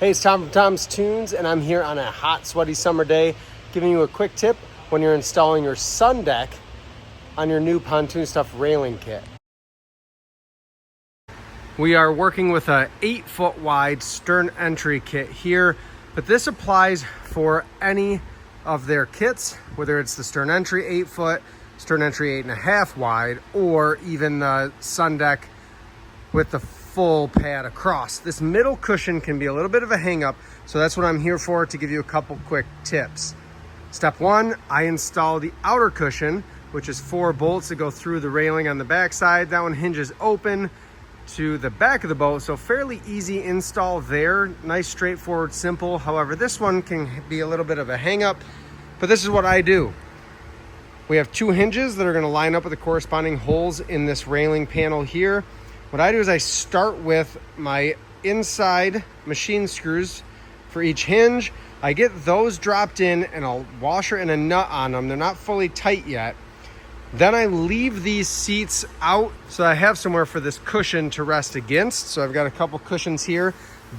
Hey, it's Tom from TomsToons, and I'm here on a hot, sweaty summer day giving you a quick tip when you're installing your Sundeck on your new Pontoon Stuff railing kit. We are working with a 8-foot wide stern entry kit here, but this applies for any of their kits, whether it's the stern entry 8 foot, stern entry 8.5 wide, or even the Sundeck with the full pad across. This middle cushion can be a little bit of a hang up, so that's what I'm here for, to give you a couple quick tips. Step one, I install the outer cushion, which is 4 bolts that go through the railing on the back side. That one hinges open to the back of the boat, so fairly easy install there. Nice, straightforward, simple. However, this one can be a little bit of a hang up, but this is what I do. We have 2 hinges that are going to line up with the corresponding holes in this railing panel here. What I do is I start with my inside machine screws for each hinge. I get those dropped in and a washer and a nut on them. They're not fully tight yet. Then I leave these seats out so I have somewhere for this cushion to rest against. So I've got a couple cushions here.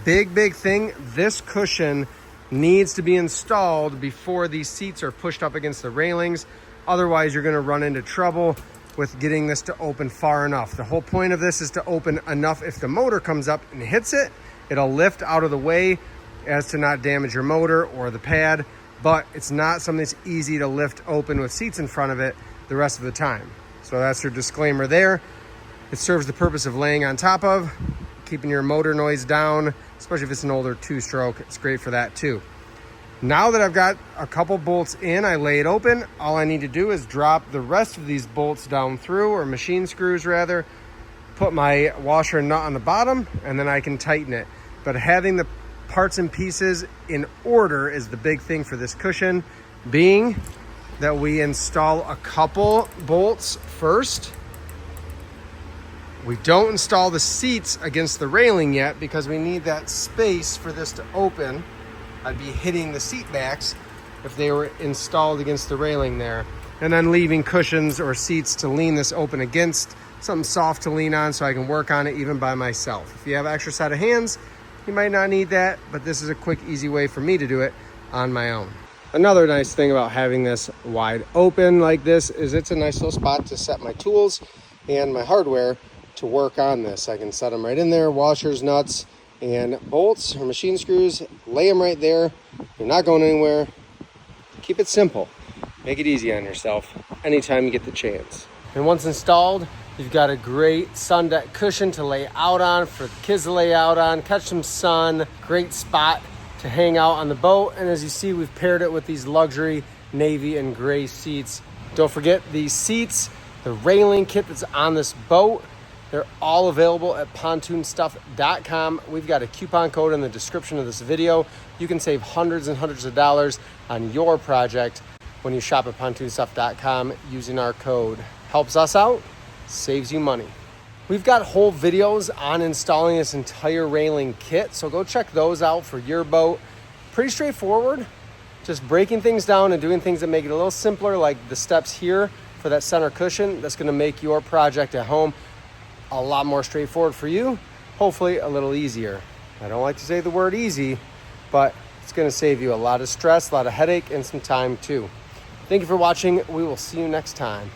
Big thing, this cushion needs to be installed before these seats are pushed up against the railings. Otherwise, you're gonna run into trouble with getting this to open far enough. The whole point of this is to open enough. If the motor comes up and hits it, it'll lift out of the way as to not damage your motor or the pad, but it's not something that's easy to lift open with seats in front of it the rest of the time. So that's your disclaimer there. It serves the purpose of laying on top of, keeping your motor noise down, especially if it's an older 2-stroke. It's great for that too. Now that I've got a couple bolts in, I lay it open. All I need to do is drop the rest of these bolts down through, or machine screws rather, put my washer and nut on the bottom, and then I can tighten it. But having the parts and pieces in order is the big thing for this cushion, being that we install a couple bolts first. We don't install the seats against the railing yet because we need that space for this to open. I'd be hitting the seat backs if they were installed against the railing there. And then leaving cushions or seats to lean this open against, something soft to lean on so I can work on it even by myself. If you have an extra set of hands, you might not need that, but this is a quick, easy way for me to do it on my own. Another nice thing about having this wide open like this is it's a nice little spot to set my tools and my hardware to work on this. I can set them right in there, washers, nuts, and bolts or machine screws, lay them right there. You're not going anywhere. Keep it simple. Make it easy on yourself anytime you get the chance. And once installed, you've got a great Sundeck cushion to lay out on, for the kids to lay out on, catch some sun, great spot to hang out on the boat. And as you see, we've paired it with these luxury navy and gray seats. Don't forget these seats, the railing kit that's on this boat. They're all available at pontoonstuff.com. We've got a coupon code in the description of this video. You can save hundreds and hundreds of dollars on your project when you shop at pontoonstuff.com using our code. Helps us out, saves you money. We've got whole videos on installing this entire railing kit, so go check those out for your boat. Pretty straightforward, just breaking things down and doing things that make it a little simpler, like the steps here for that center cushion. That's gonna make your project at home a lot more straightforward for you, hopefully a little easier. I don't like to say the word easy, but it's gonna save you a lot of stress, a lot of headache, and some time too. Thank you for watching. We will see you next time.